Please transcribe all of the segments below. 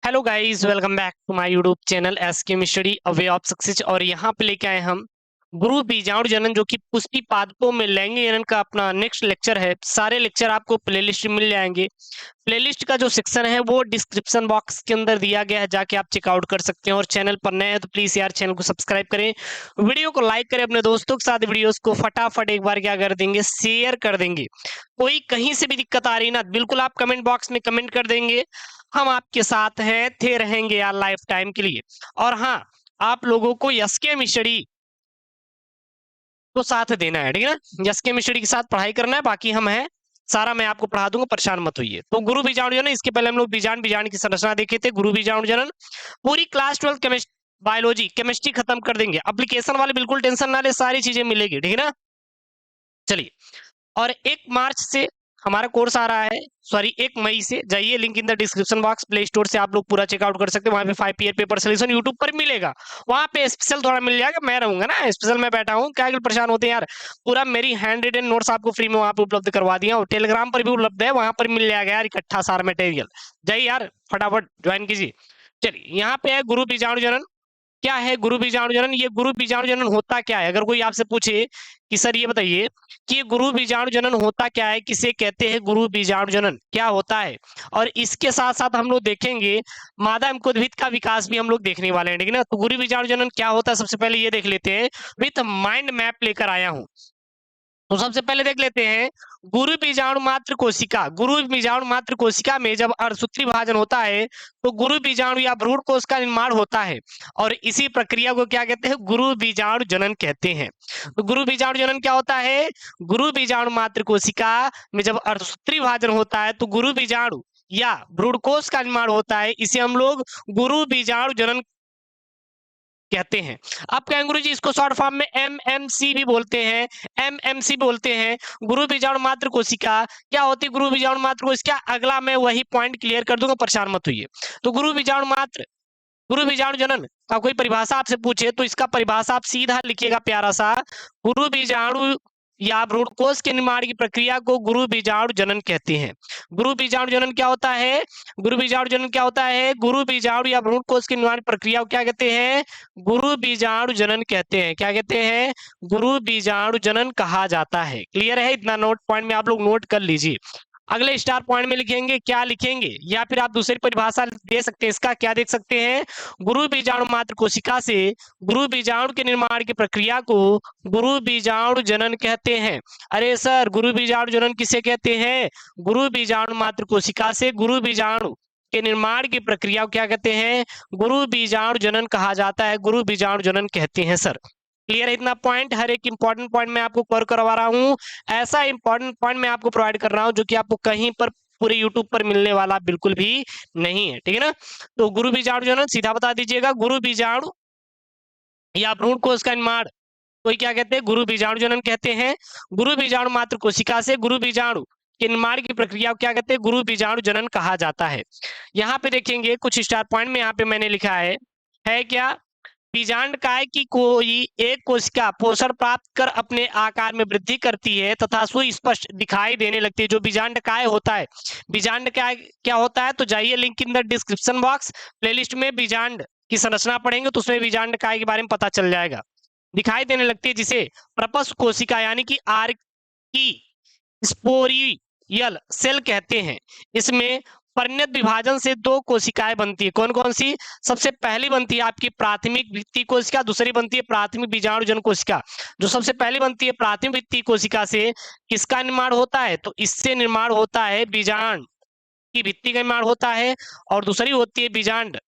Hello guys, welcome back to my YouTube channel SK study a way of success. और यहाँ पे लेके आए हम गुरु बीजाणु जनन जो कि पुष्टि पादपों में लैंगिक जनन का अपना नेक्स्ट लेक्चर है। सारे लेक्चर आपको प्लेलिस्ट में मिल जाएंगे। प्लेलिस्ट का जो सेक्शन है वो डिस्क्रिप्शन बॉक्स के अंदर दिया गया है, जाके आप चेकआउट कर सकते हैं। और चैनल पर नए हैं तो प्लीज यार चैनल को सब्सक्राइब करें, वीडियो को लाइक करें, अपने दोस्तों के साथ वीडियोस को फटाफट एक बार क्या कर देंगे, शेयर कर देंगे। कोई कहीं से भी दिक्कत आ रही ना, बिल्कुल आप कमेंट बॉक्स में कमेंट कर देंगे, हम आपके साथ हैं, थे, रहेंगे यार लाइफ टाइम के लिए। और हाँ, आप लोगों को एसके मिस्टडी को साथ देना है, ठीक है ना। एसके मिस्टडी के साथ पढ़ाई करना है, बाकी हम हैं, सारा मैं आपको पढ़ा दूंगा, परेशान मत होइए। तो गुरु बीजाणु जनन, इसके पहले हम लोग बीजांड बीजांड की संरचना देखे थे। गुरु बीजाणु जनन पूरी क्लास 12 केमिस्ट्री बायोलॉजी केमिस्ट्री खत्म कर देंगे। एप्लीकेशन वाले बिल्कुल टेंशन ना ले, सारी चीजें मिलेगी, ठीक है ना। चलिए, और 1 मार्च से हमारा कोर्स आ रहा है, सॉरी 1 मई से। जाइए, link in the description box, play store से आप लोग पूरा चेकआउट कर सकते हैं। वहां पे 5 ईयर पेपर सोल्यूशन यूट्यूब पर मिलेगा, वहां पे स्पेशल थोड़ा मिल जाएगा। मैं रहूंगा ना, स्पेशल मैं बैठा हूँ, क्या परेशान होते हैं यार। पूरा मेरी हैंड रिटन नोट्स आपको फ्री में वहां पे उपलब्ध करवा दिया, और टेलीग्राम पर भी उपलब्ध है, वहां पर मिल जाएगा यार इकट्ठा सारा मटेरियल। जाइए यार, फटाफट ज्वाइन कीजिए। चलिए, यहाँ पे है गुरु बीजाणु जनन। क्या है गुरु बीजाणु जनन? ये गुरु बीजाणु जनन होता क्या है? अगर कोई आपसे पूछे कि सर ये बताइए कि ये गुरु बीजाणु जनन होता क्या है, किसे कहते हैं गुरु बीजाणु जनन, क्या होता है। और इसके साथ साथ हम लोग देखेंगे मादा एवं उद्भिद का विकास भी हम लोग देखने वाले हैं, ठीक है ना। तो गुरु बीजाणु जनन क्या होता है, सबसे पहले ये देख लेते हैं। विथ माइंड मैप लेकर आया हूं, तो सबसे पहले देख लेते हैं। गुरु बीजाणु मात्र कोशिका, गुरु बीजाणु मात्र कोशिका में जब अर्धसूत्री विभाजन होता है तो गुरु बीजाणु या भ्रूण कोश का निर्माण होता है, और इसी प्रक्रिया को क्या कहते हैं, गुरु बीजाणु जनन कहते हैं। तो गुरु बीजाणु जनन क्या होता है? गुरु बीजाणु मात्र कोशिका में जब अर्धसूत्री विभाजन होता है तो गुरु बीजाणु या भ्रूण कोश का निर्माण होता है, इसे हम लोग गुरु बीजाणु जनन कहते हैं। आप कहेंगे गुरु जी इसको शॉर्ट फॉर्म में एमएमसी भी बोलते हैं, एमएमसी बोलते हैं, गुरु बीजाणु मात्र कोशिका। क्या होती है गुरु बीजाणु मात्र कोशिका? अगला मैं वही पॉइंट क्लियर कर दूंगा, परेशान मत होइए। तो गुरु बीजाणु मात्र, गुरु बीजाणु जनन का कोई परिभाषा आपसे पूछे तो इसका परिभाषा आप सीधा लिखिएगा प्यारा सा, गुरु बीजाणु या भ्रूणकोश के निर्माण की प्रक्रिया को गुरु बीजाणु जनन कहते हैं। गुरु बीजाणु जनन क्या होता है? गुरु बीजाणु जनन क्या होता है? गुरु बीजाणु या भ्रूणकोश की निर्माण प्रक्रिया को क्या कहते हैं? गुरु बीजाणु जनन कहते हैं। क्या कहते हैं? गुरु बीजाणु जनन कहा जाता है। क्लियर है? इतना नोट पॉइंट में आप लोग नोट कर लीजिए। अगले स्टार पॉइंट में लिखेंगे, क्या लिखेंगे, या फिर आप दूसरी परिभाषा दे सकते हैं इसका, क्या देख सकते हैं? गुरु बीजाणु मात्र कोशिका से गुरु बीजाणु के निर्माण की प्रक्रिया को गुरु बीजाणु जनन कहते हैं। अरे सर, गुरु बीजाणु जनन किसे कहते हैं? गुरु बीजाणु मात्र कोशिका से गुरु बीजाणु के निर्माण की प्रक्रिया को क्या कहते हैं? गुरु बीजाणु जनन कहा जाता है, गुरु बीजाणु जनन कहते हैं। सर क्लियर है? इतना पॉइंट, हर एक इंपॉर्टेंट पॉइंट मैं आपको कवर करवा रहा हूँ। ऐसा इंपॉर्टेंट पॉइंट मैं आपको प्रोवाइड कर रहा हूँ जो कि आपको कहीं पर पूरे यूट्यूब पर मिलने वाला बिल्कुल भी नहीं है, ठीक है ना। तो गुरु बीजाणु जनन सीधा बता दीजिएगा, गुरु बीजाणु या भ्रूण कोश का निर्माण कोई क्या कहते हैं? गुरु बीजाणु जनन कहते हैं। गुरु बीजाणु मात्र कोशिका से गुरु बीजाणु के निर्माण की प्रक्रिया को क्या कहते हैं? गुरु बीजाणु जनन कहा जाता है। यहाँ पे देखेंगे कुछ स्टार पॉइंट में, यहाँ पे मैंने लिखा है क्या? बीजांडकाय की कोई एक कोशिका पोषण प्राप्त कर अपने आकार में वृद्धि करती है तथा सुस्पष्ट दिखाई देने लगती है। जो बीजांडकाय होता है, बीजांडकाय क्या होता है? तो जाइए link in the description box, playlist में बीजांड की संरचना पढ़ेंगे तो उसमें बीजांडकाय के बारे में पता चल जाएगा। दिखाई देने लगती है जिसे प्रपस्थ कोशिका यानी कि आर्की स्पोरियल सेल कहते हैं। इसमें परिणत विभाजन से 2 कोशिकाएं बनती है। कौन कौन सी? सबसे पहली बनती है आपकी प्राथमिक भित्ति कोशिका, दूसरी बनती है प्राथमिक बीजाणु जन कोशिका। जो सबसे पहली बनती है प्राथमिक भित्ति कोशिका से किसका निर्माण होता है? तो इससे निर्माण होता है बीजांड की भित्ति का निर्माण होता है, और दूसरी होती है बीजांड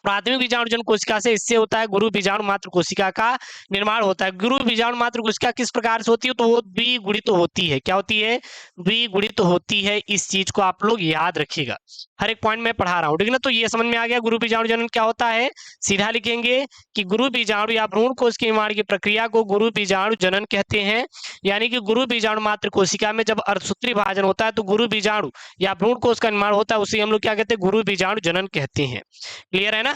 प्राथमिक बीजाणु जन कोशिका से, इससे होता है गुरु बीजाणु मात्र कोशिका का निर्माण होता है। गुरु बीजाणु मात्र कोशिका किस प्रकार से होती है? तो वो द्विगुणित तो होती है। क्या होती है? द्विगुणित तो होती है। इस चीज को आप लोग याद रखिएगा, हर एक पॉइंट में पढ़ा रहा हूं, ठीक है ना। तो ये समझ में आ गया गुरु बीजाणु जनन क्या होता है। सीधा लिखेंगे कि गुरु बीजाणु या भ्रूण कोश के निर्माण की प्रक्रिया को गुरु बीजाणु जनन कहते हैं। यानी कि गुरु बीजाणु मात्र कोशिका में जब अर्धसूत्री विभाजन होता है तो गुरु बीजाणु या भ्रूण कोश का निर्माण होता है, उसे हम लोग क्या कहते हैं? गुरु बीजाणु जनन कहते हैं। क्लियर है ना?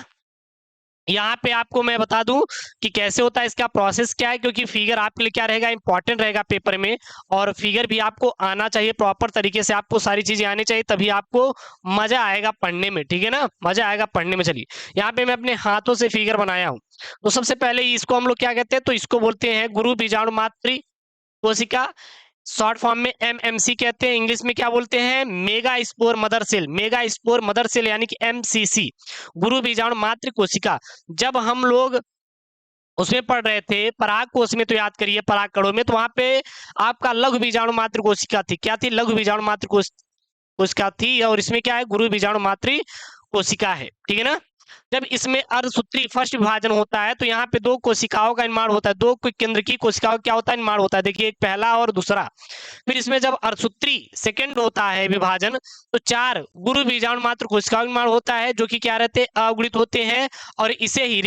यहाँ पे आपको मैं बता दूं कि कैसे होता है, इसका प्रोसेस क्या है, क्योंकि फिगर आपके लिए क्या रहेगा, इंपॉर्टेंट रहेगा पेपर में। और फिगर भी आपको आना चाहिए प्रॉपर तरीके से, आपको सारी चीजें आनी चाहिए, तभी आपको मजा आएगा पढ़ने में, ठीक है ना, मजा आएगा पढ़ने में। चलिए यहाँ पे मैं अपने हाथों से फिगर बनाया हूँ। तो सबसे पहले इसको हम लोग क्या कहते हैं, तो इसको बोलते हैं गुरु बीजाणु मातृ कोशिका, शॉर्ट फॉर्म में एमएमसी कहते हैं। इंग्लिश में क्या बोलते हैं, megaspore mother cell, megaspore mother cell यानी कि एमसीसी, गुरु बीजाणु मातृ कोशिका। जब हम लोग उसमें पढ़ रहे थे पराग कोश में, तो याद करिए पराग कणों में, तो वहां पे आपका लघु बीजाणु मातृ कोशिका थी। क्या थी, लघु बीजाणु मातृ कोशिका थी। और इसमें क्या है, गुरु बीजाणु मातृ कोशिका है, ठीक है ना। जब इसमें अर्धसूत्री फर्स्ट विभाजन होता है, तो यहाँ पे दो कोशिकाओं का निर्माण होता है, दो केंद्र की कोशिकाओं का क्या होता है, निर्माण होता है। देखिए एक पहला और दूसरा। फिर इसमें जब अर्धसूत्री सेकंड होता है विभाजन, तो चार गुरु बीजाणु मात्र कोशिकाओं का निर्माण होता है, जो कि क्या रहते हैं, अगुणित होते हैं। और इसे ही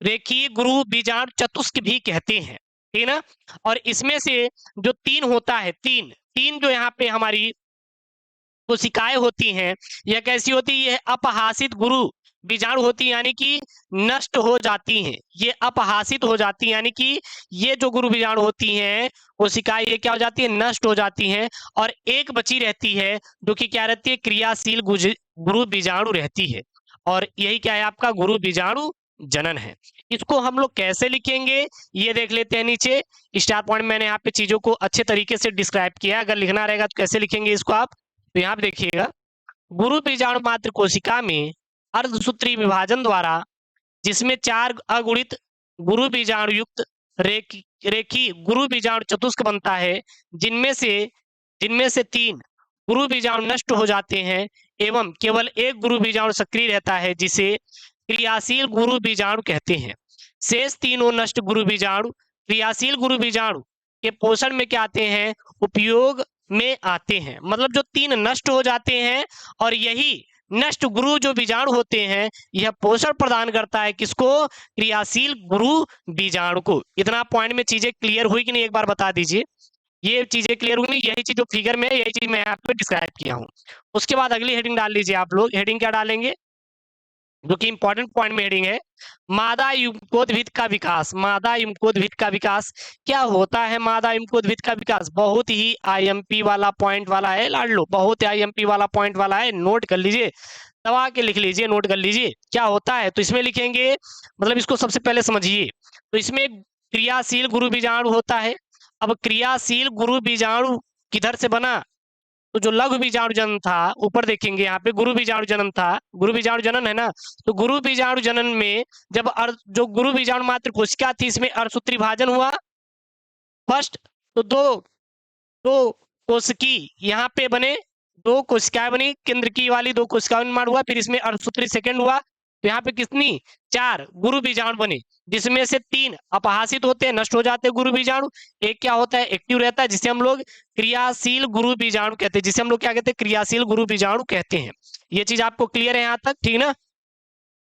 रेखीय गुरु बीजाणु चतुष्क भी कहते हैं, ठीक है ना। और इसमें से जो तीन होता है, तीन तीन जो यहाँ पे हमारी कोशिकाएं होती हैं, यह कैसी होती है, अपहासित गुरु बीजाणु होती है, यानी कि नष्ट हो जाती हैं। ये अपहासित हो जाती है, यानी कि ये जो गुरु बीजाणु होती हैं कोशिकाएं, ये क्या हो जाती है, नष्ट हो जाती हैं। और एक बची रहती है, जो कि क्या रहती है, क्रियाशील गुरु बीजाणु रहती है। और यही क्या है, आपका गुरु बीजाणु जनन है। इसको हम लोग कैसे लिखेंगे, ये देख लेते हैं नीचे। स्टार पॉइंट मैंने यहाँ पे चीजों को अच्छे तरीके से डिस्क्राइब किया है। अगर लिखना रहेगा तो कैसे लिखेंगे इसको आप, तो यहाँ पे देखिएगा, गुरु बीजाणु मात्र कोशिका में अर्धसूत्री विभाजन द्वारा, जिसमें चार अगुणित गुरु बीजाणु युक्त रेखी गुरु बीजाणु चतुष्क बनता है, जिनमें से जिनमें से तीन गुरु बीजाणु नष्ट हो जाते हैं एवं केवल एक गुरु बीजाणु सक्रिय रहता है, जिसे क्रियाशील गुरु बीजाणु कहते हैं। शेष तीनों नष्ट गुरु बीजाणु क्रियाशील गुरु बीजाणु के पोषण में क्या आते हैं, उपयोग में आते हैं। मतलब जो तीन नष्ट हो जाते हैं, और यही नष्ट गुरु जो बीजाणु होते हैं, यह पोषण प्रदान करता है किसको, क्रियाशील गुरु बीजाणु को। इतना पॉइंट में चीजें क्लियर हुई कि नहीं, एक बार बता दीजिए। ये चीजें क्लियर हुई नहीं, यही चीज जो फिगर में है, यही चीज मैं यहाँ पे डिस्क्राइब किया हूँ। उसके बाद अगली हेडिंग डाल लीजिए आप लोग। हेडिंग क्या डालेंगे, जो कि इंपॉर्टेंट पॉइंट में हेडिंग है, मादा युग्मकोद्भिद का विकास। मादा युग्मकोद्भिद का विकास क्या होता है, मादा युग्मकोद्भिद का विकास बहुत ही आईएमपी वाला पॉइंट वाला है, लाड लो, बहुत आईएमपी वाला पॉइंट वाला है, नोट कर लीजिए, दबा के लिख लीजिए, नोट कर लीजिए क्या होता है। तो इसमें लिखेंगे, मतलब इसको सबसे पहले समझिए। तो इसमें क्रियाशील गुरु बीजाणु होता है। अब क्रियाशील गुरु बीजाणु किधर से बना, तो जो लघु बीजाणु जनन था, ऊपर देखेंगे यहाँ पे गुरु बीजाणु जनन था, गुरु बीजाणु जनन है ना। तो गुरु बीजाणु जनन में जब जो गुरु बीजाणु मात्र कोशिका थी, इसमें अर्धसूत्री विभाजन हुआ फर्स्ट, तो दो दो कोशिकी यहाँ पे बने, दो कोशिकाएं बनी, केंद्र की वाली दो कोशिकाओं निर्माण हुआ। फिर इसमें अर्धसूत्री सेकंड हुआ, तो यहाँ पे कितनी, चार गुरु बीजाणु बने, जिसमें से तीन अपहासित होते हैं, नष्ट हो जाते हैं गुरु बीजाणु। एक क्या होता है, एक्टिव रहता है, जिसे हम लोग क्रियाशील गुरु बीजाणु कहते हैं, जिसे हम लोग क्या कहते हैं, क्रियाशील गुरु बीजाणु कहते हैं। ये चीज आपको क्लियर है यहाँ तक, ठीक ना।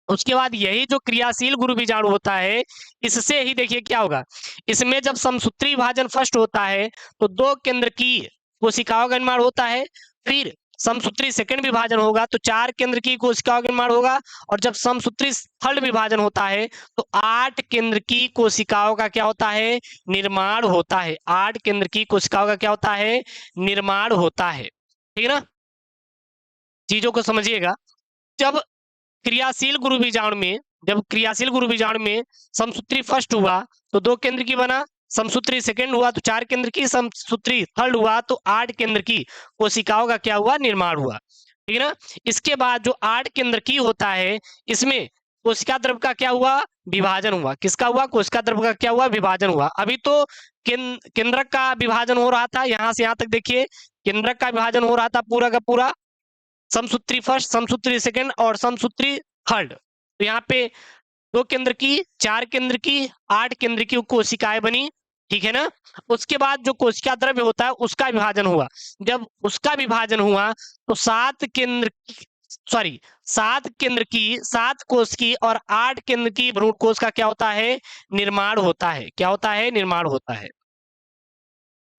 उसके बाद यही जो क्रियाशील गुरु बीजाणु होता है, इससे ही देखिए क्या होगा, इसमें जब समसूत्री विभाजन फर्स्ट होता है, तो दो केंद्र की कोशिकाओं का निर्माण होता है। फिर समसूत्री सेकंड विभाजन होगा, तो चार केंद्र की कोशिकाओं का निर्माण होगा। और जब समसूत्री थर्ड विभाजन होता है, तो आठ केंद्र की कोशिकाओं का क्या होता है, निर्माण होता है। आठ केंद्र की कोशिकाओं का क्या होता है, निर्माण होता है, ठीक है ना। चीजों को समझिएगा। जब क्रियाशील गुरु बीजाणु में जब क्रियाशील गुरु बीजाणु में समसूत्री फर्स्ट हुआ, तो दो केंद्र की बना, समसूत्री सेकंड हुआ तो चार केंद्र की, समसूत्री थर्ड हुआ तो आठ केंद्र की कोशिकाओं का क्या हुआ, निर्माण हुआ, ठीक है ना। इसके बाद जो आठ केंद्र की होता है, इसमें कोशिका द्रव्य का क्या हुआ, विभाजन हुआ। किसका हुआ, कोशिका द्रव्य का क्या हुआ, विभाजन हुआ। अभी तो केंद्रक का विभाजन हो रहा था, यहां से यहां तक देखिए केंद्रक का विभाजन हो रहा था पूरा का पूरा, समसूत्री फर्स्ट, समसूत्री सेकंड और समसूत्री थर्ड। तो यहाँ पे दो केंद्र की, चार केंद्र की, आठ केंद्र की कोशिकाएं बनी, ठीक है ना। उसके बाद जो कोशिका द्रव्य होता है उसका विभाजन हुआ। जब उसका विभाजन हुआ, तो सात केंद्र की, सात कोश की और आठ केंद्र की भ्रूण कोश का क्या होता है, निर्माण होता है। क्या होता है, निर्माण होता है।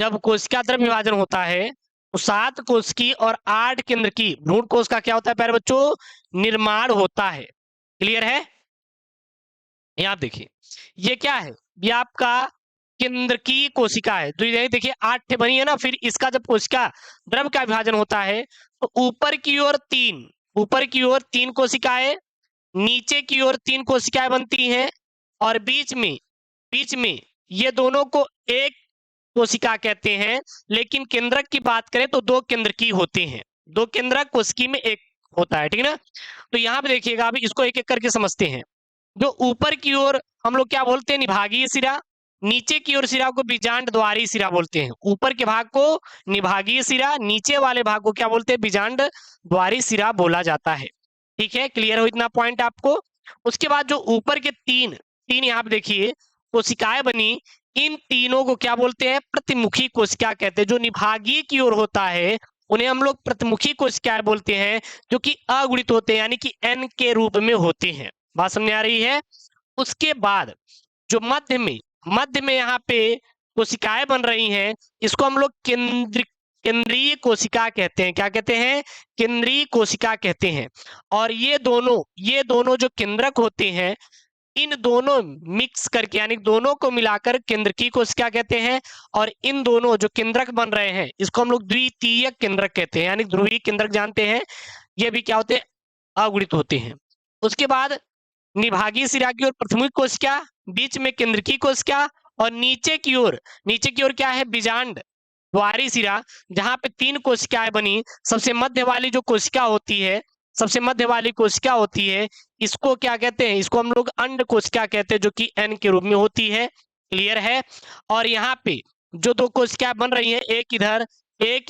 जब कोशिका द्रव्य विभाजन होता है, तो सात कोश की और आठ केंद्र की भ्रूण कोश का क्या होता है प्यारे बच्चों, निर्माण होता है। क्लियर है। यहाँ आप देखिए, ये क्या है, ये आपका केंद्रकीय कोशिका है। तो ये देखिए 8 बनी है ना, फिर इसका जब कोशिका द्रव का विभाजन होता है तो ऊपर की ओर 3, ऊपर की ओर 3 कोशिकाएं, नीचे की ओर 3 कोशिकाएं बनती हैं, और बीच में ये दोनों को एक कोशिका कहते हैं। लेकिन केंद्रक की बात करें तो 2 केंद्रकीय होते हैं, 2 केंद्रक कोशिकी में एक होता है, ठीक है ना। तो यहाँ पे देखिएगा, अभी इसको एक एक करके समझते हैं। जो ऊपर की ओर हम लोग क्या बोलते हैं, निभागीय सिरा, नीचे की ओर सिरा को बीजांड द्वारी सिरा बोलते हैं। ऊपर के भाग को निभागीय सिरा, नीचे वाले भाग को क्या बोलते हैं, बीजांड द्वारी सिरा बोला जाता है। ठीक है, क्लियर हो इतना पॉइंट आपको। उसके बाद जो ऊपर के तीन तीन यहाँ पे देखिए कोशिकाएं बनी, इन तीनों को क्या बोलते हैं, प्रतिमुखी कोशिका कहते हैं। जो निभागीय की ओर होता है उन्हें हम लोग प्रतिमुखी कोशिकाएं बोलते हैं, जो कि अगुणित होते हैं, यानी कि एन के रूप में होते हैं। बात समझ आ रही है। उसके बाद जो मध्य में यहाँ पे कोशिकाएं बन रही हैं, इसको हम लोग केंद्रीय कोशिका कहते हैं। क्या कहते हैं, केंद्रीय कोशिका कहते हैं। और ये दोनों जो केंद्रक होते हैं, इन दोनों मिक्स करके यानी दोनों को मिलाकर केंद्रकीय कोशिका कहते हैं। और इन दोनों जो केंद्रक बन रहे हैं, इसको हम लोग द्वितीय केंद्रक कहते हैं, यानी ध्रुवीय केंद्रक जानते हैं, ये भी क्या होते हैं, अगुणित होते हैं। उसके बाद निभागीय सिरा की ओर प्राथमिक कोशिका, बीच में केंद्रकीय कोशिका, और नीचे की ओर क्या है, बीजांड द्वारी सिरा, जहां पे 3 कोशिकाएं बनी। सबसे मध्य वाली जो कोशिका होती है, सबसे मध्य वाली कोशिका होती है, इसको क्या कहते हैं, इसको हम लोग अंड कोशिका कहते हैं, जो कि एन के रूप में होती है। क्लियर है। और यहाँ पे जो 2 कोशिकाएं बन रही हैं, एक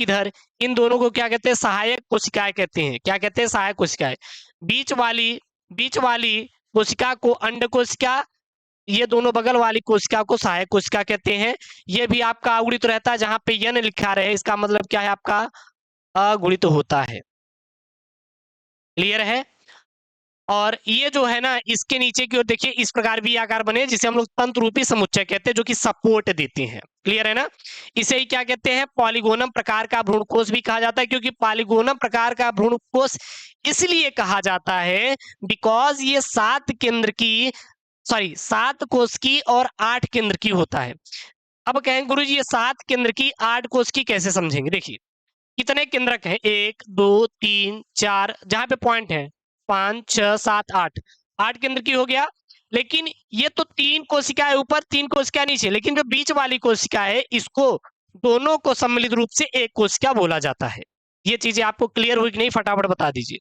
इधर, इन दोनों को क्या कहते हैं, सहायक कोशिकाएं कहते हैं। क्या कहते हैं, सहायक कोशिकाएं। बीच वाली कोशिका को अंड कोशिका, ये दोनों बगल वाली कोशिका को सहायक कोशिका कहते हैं। ये भी आपका अगुणित रहता है, जहां पे यन लिखा रहे इसका मतलब क्या है, आपका अगुणित होता है। क्लियर है। और ये जो है ना, इसके नीचे की ओर देखिए इस प्रकार भी आकार बने, जिसे हम लोग तंत्र रूपी समुच्चय कहते हैं, जो कि सपोर्ट देते हैं। क्लियर है ना। इसे ही क्या कहते हैं, पॉलीगोनम प्रकार का भ्रूणकोश भी कहा जाता है। क्योंकि पॉलीगोनम प्रकार का भ्रूणकोश इसलिए कहा जाता है बिकॉज ये 7 कोश की और 8 केंद्र की होता है। अब कहें गुरुजी ये 7 केंद्र की 8 कोश की कैसे समझेंगे। देखिए कितने केंद्रक हैं, 1 2 3 4, जहां पे पॉइंट है 5 6 7 8, 8 केंद्र की हो गया। लेकिन ये तो 3 कोशिकाएं ऊपर 3 कोशिकाएं नीचे, लेकिन जो बीच वाली कोशिका है, इसको दोनों को सम्मिलित रूप से एक कोशिका बोला जाता है। ये चीजें आपको क्लियर हुई कि नहीं, फटाफट बता दीजिए।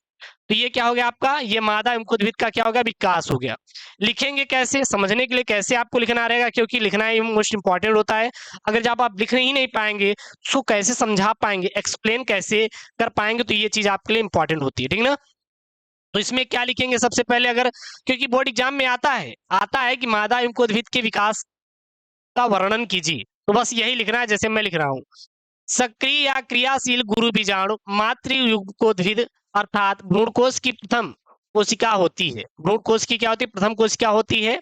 तो ये क्या हो गया आपका, ये मादा एवं उद्भिद का क्या हो गया, विकास हो गया। लिखेंगे कैसे, समझने के लिए कैसे आपको लिखना रहेगा, क्योंकि लिखना ही मोस्ट इंपॉर्टेंट होता है। अगर जब आप लिख ही नहीं पाएंगे तो कैसे समझा पाएंगे, एक्सप्लेन कैसे कर पाएंगे, तो ये चीज आपके लिए इंपॉर्टेंट होती है, ठीक ना। तो इसमें क्या लिखेंगे सबसे पहले, अगर क्योंकि बोर्ड एग्जाम में आता है कि मादा एवं उद्भिद के विकास का वर्णन कीजिए, तो बस यही लिखना है जैसे मैं लिख रहा हूँ। सक्रिय या क्रियाशील गुरु बीजाणु मातृयुग्मकोद्भिद अर्थात भ्रूणकोश की प्रथम कोशिका होती है। भ्रूणकोश की क्या होती है, प्रथम कोशिका होती है।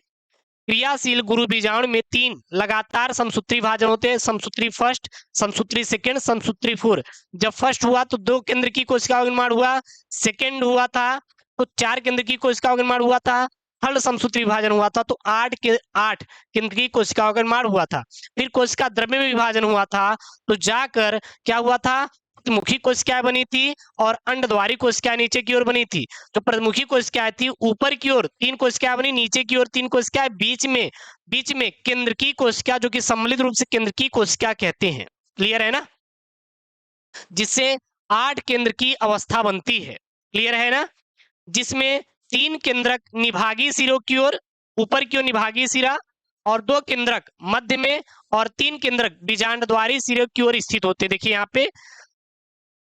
क्रियाशील गुरु बीजाणु में 3 लगातार समसूत्री विभाजन होते हैं, समसूत्री फर्स्ट, समसूत्री सेकेंड, समसूत्री फोर। जब फर्स्ट हुआ तो 2 केंद्र की कोशिका का निर्माण हुआ, सेकेंड हुआ था तो 4 केंद्र की कोशिका का निर्माण हुआ था, थर्ड समसूत्री विभाजन हुआ था तो 8 केंद्र की कोशिकाओं का निर्माण हुआ था। फिर कोशिका द्रव्य में विभाजन हुआ था तो जाकर क्या हुआ था, मुखी कोशिकाएं बनी थी और अंडद्वारी कोशिकाएं नीचे की ओर बनी थी। जो प्रमुखी कोशिकाएं थी ऊपर की ओर 3 कोशिकाएं बनी, नीचे की ओर 3 कोशिकाएं, बीच में केंद्रकीय कोशिका, जो कि सम्मिलित रूप से केंद्रकीय कोशिका कहते हैं। क्लियर है ना, जिससे 8 केंद्र की अवस्था बनती है। क्लियर है ना, जिसमें 3 केंद्रक निभागीय सिरों की ओर, ऊपर की ओर निभागीय सिरा, और 2 केंद्रक मध्य में, और 3 केंद्रक बीजांडद्वारी सिरों की ओर स्थित होते। देखिए यहाँ पे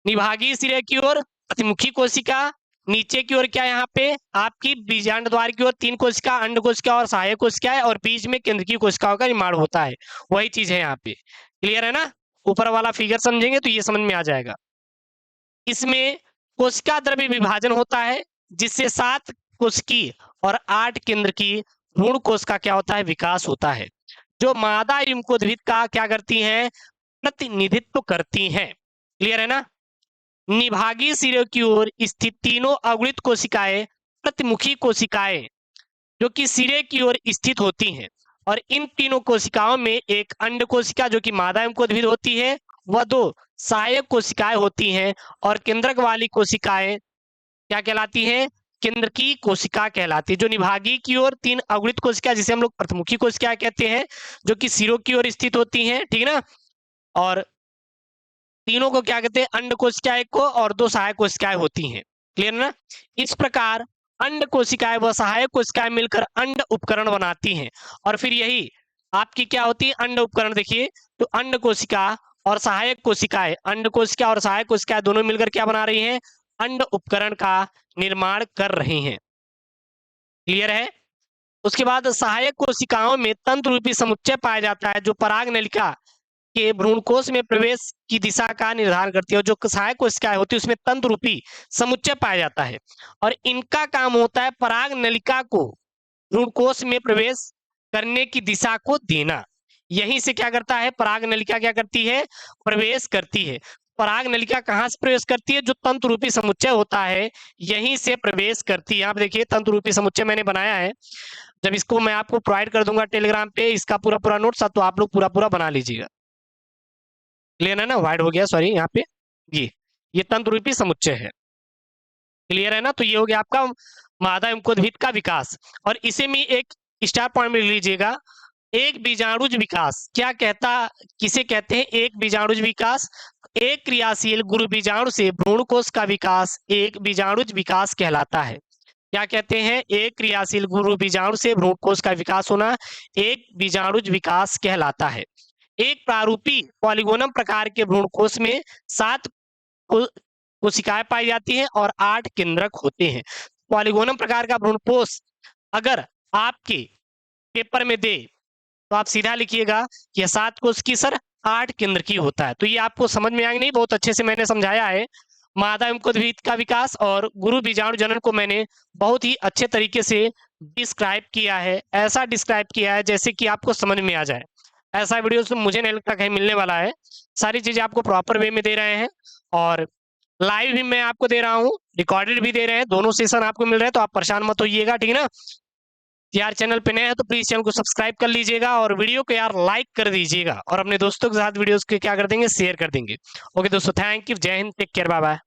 निभागीय सिरे की ओर प्रतिमुखी कोशिका, नीचे की ओर क्या, यहाँ पे आपकी बीजांड द्वार की ओर 3 कोशिका, अंड कोशिका और सहायक कोशिका है, और बीच में केंद्रीय कोशिकाओं का निर्माण होता है। वही चीज है यहाँ पे। क्लियर है ना, ऊपर वाला फिगर समझेंगे तो ये समझ में आ जाएगा। इसमें कोशिका द्रव्य विभाजन होता है, जिससे 7 कोशिकी और 8 केंद्र की भ्रूण कोश का क्या होता है, विकास होता है। जो मादा युग्मकोद्भिद का क्या करती हैं, प्रतिनिधित्व करती हैं। क्लियर है ना। निभागीय सिरे की ओर स्थित तीनों अगुणित कोशिकाएं प्रतिमुखी कोशिकाएं जो कि सिरे की ओर स्थित होती हैं। और इन तीनों कोशिकाओं में एक अंड कोशिका जो कि मादा एवं उद्भिद होती है, वह दो सहायक कोशिकाएं होती हैं, और केंद्रक वाली कोशिकाएं क्या कहलाती हैं? केंद्रकीय कोशिका कहलाती है। जो निभागीय की ओर तीन अवृत कोशिका जिसे हम लोग प्रथमुखी कोशिका कहते हैं, जो कि सिरों की ओर स्थित होती हैं, ठीक है ना। और तीनों को क्या कहते हैं? अंड कोशिकाएं को और दो सहायक कोशिकाएं होती हैं। क्लियर ना? इस प्रकार अंड कोशिकाएं व सहायक कोशिकाएं मिलकर अंड उपकरण बनाती हैं, और फिर यही आपकी क्या होती है? अंड उपकरण। देखिए, तो अंड कोशिका और सहायक कोशिकाएं, अंड कोशिका और सहायक कोशिकाएं दोनों मिलकर क्या बना रही हैं? अंड उपकरण का निर्माण कर रही हैं। क्लियर है? उसके बाद सहायक कोशिकाओं में तंत्र रूपी समुच्चय पाया जाता है, जो पराग नलिका के भ्रूणकोश में प्रवेश की दिशा का निर्धारण करती है। और जो सहायक कोशिकाएं होती है उसमें तंत्र रूपी समुच्चय पाया जाता है, और इनका काम होता है पराग नलिका को भ्रूणकोश में प्रवेश करने की दिशा को देना। यहीं से क्या करता है? पराग नलिका क्या करती है? प्रवेश करती है। पराग नलिका कहाँ से प्रवेश करती है? जो तंत्र रूपी समुच्चय होता है, यहीं से प्रवेश करती है। आप देखिए, तंत्र रूपी समुच्चय मैंने बनाया है, जब इसको मैं आपको प्रोवाइड कर दूंगा टेलीग्राम पे, इसका पूरा पूरा नोट्स, तो आप लोग पूरा पूरा बना लीजिएगा। क्लियर है ना? वाइड हो गया, सॉरी, यहाँ पे ये तंत्र रूपी समुच्चय है। क्लियर है ना? तो ये हो गया आपका मादा एवं उद्भिद का विकास। और इसे में एक स्टार पॉइंट में लीजिएगा, एक बीजाणुज विकास क्या कहता, किसे कहते हैं? एक बीजाणुज विकास। एक क्रियाशील गुरु बीजाणु से भ्रूणकोश का विकास एक बीजाणुज विकास कहलाता है। क्या कहते हैं? एक क्रियाशील गुरु बीजाणु से भ्रूणकोश का विकास होना एक बीजाणुज विकास कहलाता है। एक प्रारूपी पॉलीगोनम प्रकार के भ्रूणकोश में 7 कोशिकाएं पाई जाती हैं और 8 केंद्रक होते हैं। पॉलीगोनम प्रकार का भ्रूणकोश अगर आपके पेपर में दे तो आप सीधा लिखिएगा कि 7 कोश की सर 8 केंद्र की होता है। तो ये आपको समझ में आएंगे नहीं, बहुत अच्छे से मैंने समझाया है। मादा एवं उद्भिद का विकास और गुरु बीजाणु जनन को मैंने बहुत ही अच्छे तरीके से डिस्क्राइब किया है, ऐसा डिस्क्राइब किया है जैसे कि आपको समझ में आ जाए। ऐसा वीडियो से मुझे नहीं लगता कहीं मिलने वाला है। सारी चीजें आपको प्रॉपर वे में दे रहे हैं, और लाइव भी मैं आपको दे रहा हूँ, रिकॉर्डेड भी दे रहे हैं, दोनों सेशन आपको मिल रहे हैं। तो आप परेशान मत होइएगा, ठीक है ना। यार चैनल पे नए हैं तो प्लीज चैनल को सब्सक्राइब कर लीजिएगा, और वीडियो को यार लाइक कर दीजिएगा, और अपने दोस्तों के साथ वीडियोस को क्या कर देंगे? शेयर कर देंगे। ओके दोस्तों, थैंक यू, जय हिंद, टेक केयर, बाय बाय।